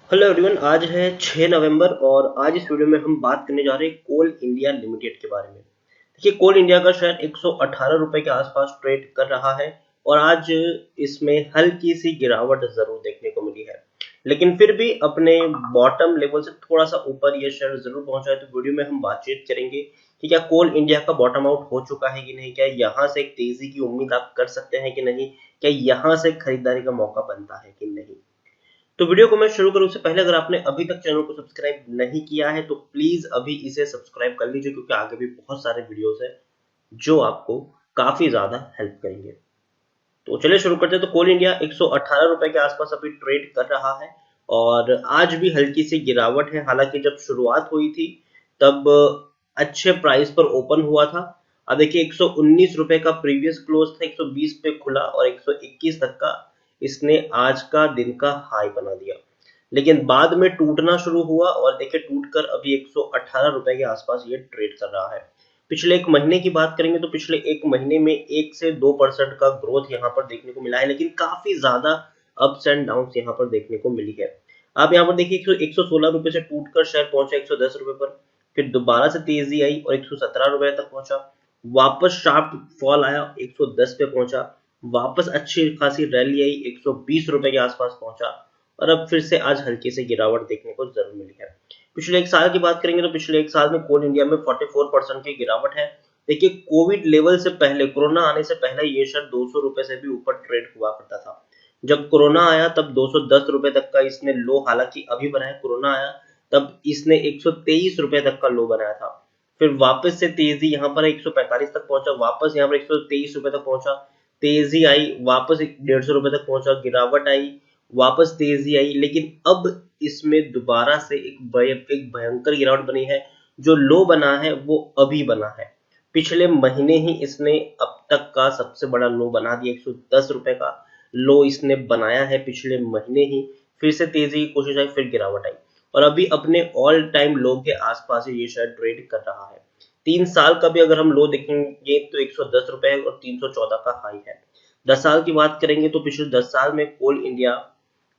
Hello everyone. आज है 6 नवंबर और आज इस वीडियो में हम बात करने जा रहे हैं कोल इंडिया लिमिटेड के बारे में। देखिए, कोल इंडिया का शेयर 118 रुपए के आसपास ट्रेड कर रहा है और आज इसमें हल्की सी गिरावट जरूर देखने को मिली है, लेकिन फिर भी अपने बॉटम लेवल से थोड़ा सा ऊपर ये शेयर जरूर पहुंचा है। तो वीडियो में हम बातचीत करेंगे कि क्या कोल इंडिया का बॉटम आउट हो चुका है कि नहीं, क्या यहाँ से एक तेजी की उम्मीद आप कर सकते हैं कि नहीं, क्या यहाँ से खरीदारी का मौका बनता है कि नहीं। तो वीडियो को मैं शुरू करूं उससे पहले अगर आपने अभी तक चैनल को सब्सक्राइब नहीं किया है तो प्लीज अभी इसे सब्सक्राइब कर लीजिए, क्योंकि आगे भी बहुत सारे वीडियोस हैं जो आपको काफी ज्यादा हेल्प करेंगे। तो चलिए शुरू करते हैं। तो कोल इंडिया 118 रुपए के आसपास अभी ट्रेड कर रहा है और आज भी हल्की सी गिरावट है। हालांकि जब शुरुआत हुई थी तब अच्छे प्राइस पर ओपन हुआ था। अब देखिए, 119 रुपए का प्रीवियस क्लोज था, 120 पे खुला और 121 तक का इसने आज का दिन का हाई बना दिया, लेकिन बाद में टूटना शुरू हुआ और देखिए टूटकर अभी 118 रुपए के आसपास ये ट्रेड कर रहा है। पिछले एक महीने की बात करेंगे तो पिछले एक महीने में 1 से 2% का ग्रोथ यहाँ पर देखने को मिला है, लेकिन काफी ज्यादा अप्स एंड डाउन यहाँ पर देखने को मिली है। आप यहाँ पर देखिए 116 रुपए से टूटकर शेयर पहुंचा 110 रुपए पर, फिर दोबारा से तेजी आई और 117 रुपए तक पहुंचा, वापस शार्प फॉल आया 110 पे पहुंचा, वापस अच्छी खासी रैली आई 120 रुपए के आसपास पहुंचा और अब फिर से आज हल्की से गिरावट देखने को जरूर मिली है। पिछले एक साल की बात करेंगे तो पिछले एक साल में कोल इंडिया में 44% की गिरावट है। देखिए, कोविड लेवल से पहले, कोरोना आने से पहले ये शेयर 200 रुपए से भी ऊपर ट्रेड हुआ करता था। जब कोरोना आया तब 210 रुपए तक का इसने लो, हालांकि अभी बनाया, कोरोना आया तब इसने 123 रुपए तक का लो बनाया था। फिर वापस से तेजी यहाँ पर 145 तक पहुंचा, वापस यहाँ पर 123 रुपए तक पहुंचा, तेजी आई, वापस 150 रुपए तक पहुंचा, गिरावट आई, वापस तेजी आई, लेकिन अब इसमें दोबारा से एक भयंकर गिरावट बनी है। जो लो बना है वो अभी बना है। पिछले महीने ही इसने अब तक का सबसे बड़ा लो बना दिया, 110 रुपए का लो इसने बनाया है पिछले महीने ही। फिर से तेजी की कोशिश आई, फिर गिरावट आई और अभी अपने ऑल टाइम लो के आसपास ये शेयर ट्रेड कर रहा है। 3 साल का भी अगर हम लो देखेंगे तो 110 रुपए और 314 का हाई है। 10 साल की बात करेंगे तो पिछले 10 साल में कोल इंडिया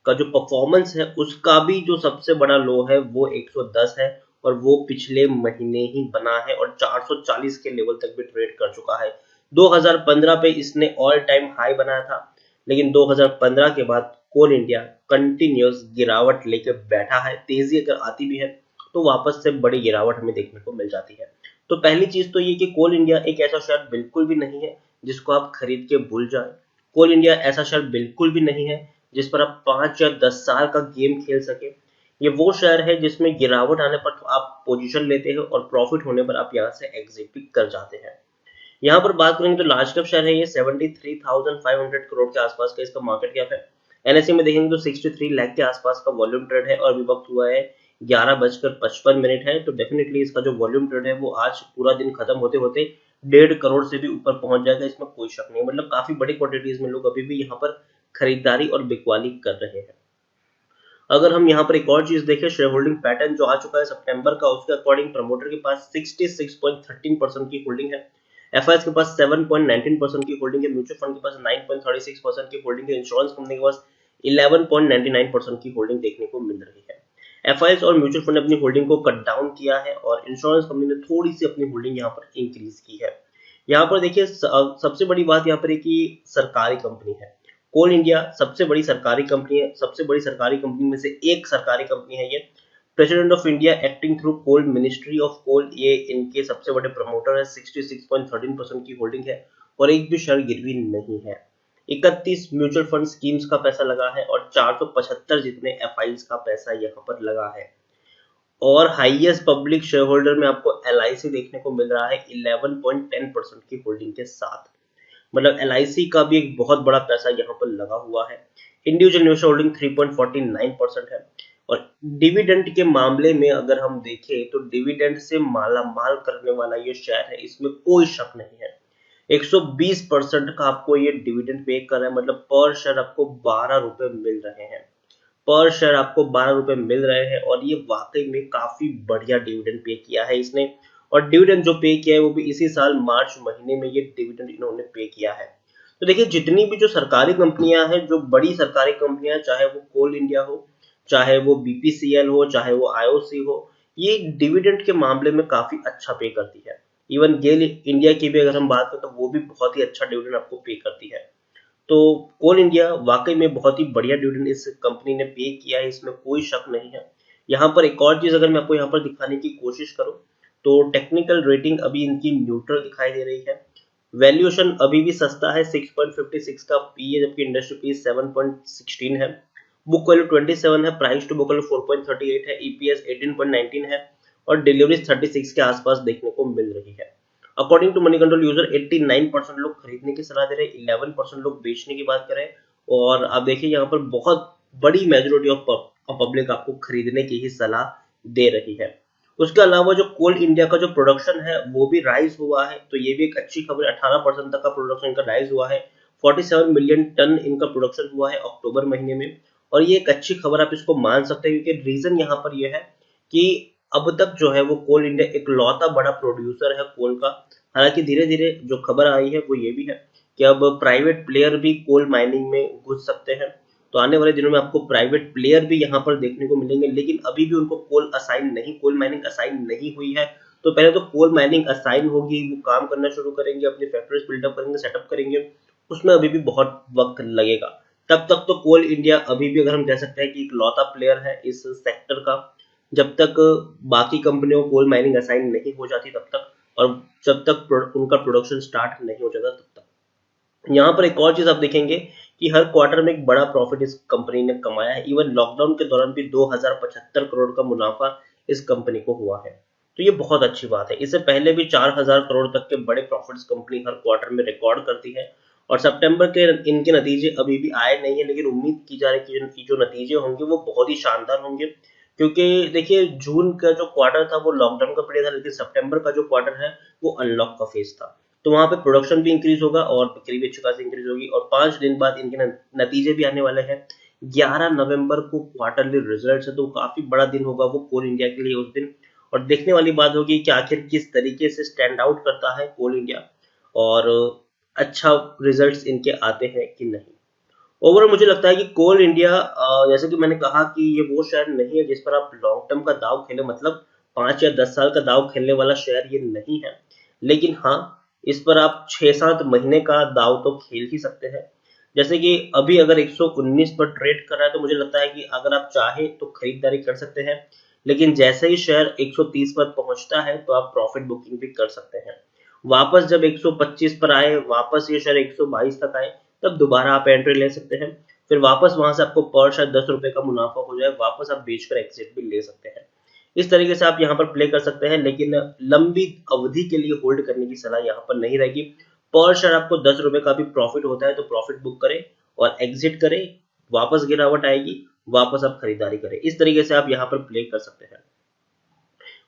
का जो परफॉर्मेंस है उसका भी जो सबसे बड़ा लो है वो 110 है और वो पिछले महीने ही बना है और 440 के लेवल तक भी ट्रेड कर चुका है। 2015 पे इसने ऑल टाइम हाई बनाया था, लेकिन 2015 के बाद कोल इंडिया कंटिन्यूस गिरावट लेकर बैठा है। तेजी अगर आती भी है तो वापस से बड़ी गिरावट हमें देखने को मिल जाती है। तो पहली चीज तो ये कि कोल इंडिया एक ऐसा शेयर बिल्कुल भी नहीं है जिसको आप खरीद के भूल जाए। कोल इंडिया ऐसा शेयर बिल्कुल भी नहीं है जिस पर आप 5 या 10 साल का गेम खेल सके। ये वो शेयर है जिसमें गिरावट आने पर तो आप पोजीशन लेते हैं और प्रॉफिट होने पर आप यहाँ से एग्जिट भी कर जाते हैं। यहाँ पर बात करेंगे तो लार्ज कैप शेयर है ये, 73,500 करोड़ के आसपास का इसका मार्केट कैप है। एनएससी में देखेंगे तो 63 लाख के आसपास का वॉल्यूम ट्रेड है और अभी वक्त हुआ है 11:55 है। तो डेफिनेटली इसका जो वॉल्यूम ट्रेड है वो आज पूरा दिन खत्म होते होते 1.5 करोड़ से भी ऊपर पहुंच जाएगा, इसमें कोई शक नहीं। मतलब काफी बड़ी क्वांटिटीज में लोग अभी भी यहाँ पर खरीदारी और बिकवाली कर रहे हैं। अगर हम यहाँ पर एक और चीज देखें, शेयर होल्डिंग पैटर्न जो आ चुका है सितंबर का, उसके अकॉर्डिंग प्रमोटर के पास 66.13% की होल्डिंग है, एफआईएस के पास 7.19% की होल्डिंग है, म्यूचुअल फंड के पास 9.36% की होल्डिंग है, इंश्योरेंस कंपनी के पास 11.99% की होल्डिंग देखने को मिल रही है। एफआईएस और म्यूचुअल फंड ने अपनी होल्डिंग को कट डाउन किया है और इंश्योरेंस कंपनी ने थोड़ी सी अपनी होल्डिंग यहाँ पर इंक्रीज की है। यहाँ पर देखिए सबसे बड़ी बात यहाँ पर है कि सरकारी कंपनी है। कोल इंडिया सबसे बड़ी सरकारी कंपनी है, सबसे बड़ी सरकारी कंपनी में से एक सरकारी कंपनी है ये। President of India acting through coal ministry of coal, ये इनके सबसे बड़े प्रमोटर है। 66.13% की होल्डिंग है और एक भी शेयर गिरवी नहीं है। 31 म्यूचुअल फंड स्कीम्स का पैसा लगा है और 475 जितने एफआईज का पैसा यहाँ पर लगा है। और हाईएस्ट पब्लिक शेयर होल्डर में आपको एलआईसी देखने को मिल रहा है 11.10% की होल्डिंग के साथ। मतलब एलआईसी का भी एक बहुत बड़ा पैसा यहाँ पर लगा हुआ है। इंडिविजुअल इन्वेस्टर होल्डिंग 3.49% है और डिविडेंड के मामले में अगर हम देखें तो डिविडेंड से माला माल करने वाला ये शेयर है, इसमें कोई शक नहीं है। 120% का आपको ये डिविडेंड पे कर रहा है, मतलब पर शेयर आपको 12 रुपए मिल रहे हैं। पर शेयर आपको 12 रुपए मिल रहे हैं और ये वाकई में काफी बढ़िया डिविडेंड पे किया है इसने। और डिविडेंड जो पे किया है वो भी इसी साल मार्च महीने में ये डिविडेंड इन्होंने पे किया है। तो देखिए, जितनी भी जो सरकारी कंपनियां हैं, जो बड़ी सरकारी कंपनियां, चाहे वो कोल इंडिया हो, चाहे वो बीपीसीएल हो, चाहे वो आईओसी हो, ये डिविडेंड के मामले में काफी अच्छा पे करती है। इवन गेल इंडिया की भी अगर हम बात करें तो वो भी बहुत ही अच्छा डिविडेंड आपको पे करती है। तो कोल इंडिया वाकई में बहुत ही बढ़िया डिविडेंड इस कंपनी ने पे किया है, इसमें कोई शक नहीं है। यहाँ पर एक और चीज अगर मैं आपको यहाँ पर दिखाने की कोशिश करूँ तो टेक्निकल रेटिंग अभी इनकी न्यूट्रल दिखाई दे रही है। वैल्यूएशन अभी भी सस्ता है, 6.56 का पी है, जबकि इंडस्ट्री पी 7.16 है। बुक वैल्यू 27 है, प्राइस टू बुक वैल्यू 4.38 है, ईपीएस 18.19 है और डिलीवरी 36 के आसपास देखने को मिल रही है। According to Moneycontrol user 89% लोग खरीदने की सलाह दे रहे हैं, 11% लोग बेचने की बात करें और आप देखिए यहाँ पर बहुत बड़ी मेजोरिटी ऑफ पब्लिक आपको खरीदने की ही सलाह दे रही है। उसके अलावा जो कोल इंडिया का जो प्रोडक्शन है वो भी राइज हुआ है, तो ये भी एक अच्छी खबर है। 18% तक का प्रोडक्शन इनका राइज हुआ है। 47 मिलियन टन इनका प्रोडक्शन हुआ है अक्टूबर महीने में और ये एक अच्छी खबर आप इसको मान सकते हैं, क्योंकि रीजन यहाँ पर यह है कि अब तक जो है वो कोल इंडिया एक लौता बड़ा प्रोड्यूसर है कोल का। हालांकि धीरे धीरे जो खबर आई है वो ये भी है कि अब प्राइवेट प्लेयर भी कोल माइनिंग में घुस सकते हैं, तो आने वाले दिनों में आपको प्राइवेट प्लेयर भी यहाँ पर देखने को मिलेंगे। लेकिन अभी भी उनको कोल माइनिंग असाइन नहीं हुई है। तो पहले तो कोल माइनिंग असाइन होगी, वो काम करना शुरू करेंगे, अपनी फैक्ट्रीज बिल्डअप करेंगे, सेटअप करेंगे, उसमें अभी भी बहुत वक्त लगेगा। तब तक तो कोल इंडिया अभी भी अगर हम कह सकते हैं कि एक लौता प्लेयर है इस सेक्टर का, जब तक बाकी कंपनियों को कोल माइनिंग असाइन नहीं हो जाती तब तक, और जब तक उनका प्रोडक्शन स्टार्ट नहीं हो जाता तब तक। यहाँ पर एक और चीज आप देखेंगे कि हर क्वार्टर में एक बड़ा प्रॉफिट इस कंपनी ने कमाया है। इवन लॉकडाउन के दौरान भी 2075 करोड़ का मुनाफा इस कंपनी को हुआ है, तो ये बहुत अच्छी बात है। इससे पहले भी 4000 करोड़ तक के बड़े प्रॉफिट्स कंपनी हर क्वार्टर में रिकॉर्ड करती है और सितंबर के इनके नतीजे अभी भी आए नहीं है, लेकिन उम्मीद की जा रही है कि जो नतीजे होंगे वो बहुत ही शानदार होंगे। क्योंकि देखिए जून का जो क्वार्टर था वो लॉकडाउन का पीरियड था, लेकिन सितंबर का जो क्वार्टर है वो अनलॉक का फेज था। तो वहां पे प्रोडक्शन भी इंक्रीज होगा और बिक्री भी अच्छी खासी इंक्रीज होगी और 5 दिन बाद इनके नतीजे भी आने वाले हैं। 11 नवंबर को क्वार्टरली रिजल्ट्स है, तो काफी बड़ा दिन होगा वो कोल इंडिया के लिए उस दिन। और देखने वाली बात होगी कि आखिर किस तरीके से स्टैंड आउट करता है कोल इंडिया और अच्छा रिजल्ट्स इनके आते हैं कि नहीं। ओवरऑल मुझे लगता है कि कोल इंडिया जैसे कि मैंने कहा कि ये वो शेयर नहीं है जिस पर आप लॉन्ग टर्म का दाव खेले, मतलब 5 या 10 साल का दाव खेलने वाला शेयर ये नहीं है। लेकिन हाँ, इस पर आप 6-7 महीने का दाव तो खेल ही सकते हैं। जैसे कि अभी अगर 119 पर ट्रेड कर रहा है तो मुझे लगता है कि अगर आप चाहें तो खरीदारी कर सकते हैं, लेकिन जैसे ही शेयर 130 पर पहुंचता है तो आप प्रॉफिट बुकिंग भी कर सकते हैं। वापस जब 125 पर आए, वापस ये शेयर 122 तक आए, तब दोबारा आप एंट्री ले सकते हैं। फिर वापस वहां से आपको पर शेयर 10 रुपए का मुनाफा हो जाए, वापस आप बेचकर एग्जिट भी ले सकते हैं। इस तरीके से आप यहाँ पर प्ले कर सकते हैं, लेकिन लंबी अवधि के लिए होल्ड करने की सलाह यहाँ पर नहीं रहेगी। पर शेयर आपको 10 रुपए का भी प्रॉफिट होता है तो प्रॉफिट बुक करें और एग्जिट करें, वापस गिरावट आएगी, वापस आप खरीदारी करें। इस तरीके से आप यहाँ पर प्ले कर सकते हैं।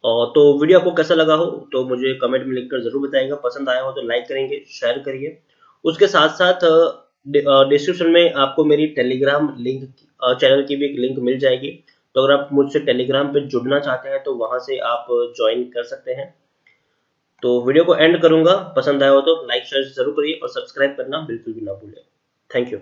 और तो वीडियो आपको कैसा लगा हो तो मुझे कमेंट में लिखकर जरूर बताइएगा। पसंद आया हो तो लाइक करेंगे, शेयर करिए। उसके साथ साथ डिस्क्रिप्शन में आपको मेरी टेलीग्राम लिंक, चैनल की भी एक लिंक मिल जाएगी। तो अगर आप मुझसे टेलीग्राम पे जुड़ना चाहते हैं तो वहां से आप ज्वाइन कर सकते हैं। तो वीडियो को एंड करूंगा, पसंद आया हो तो लाइक शेयर जरूर करिए और सब्सक्राइब करना बिल्कुल भी ना भूलें। Thank you.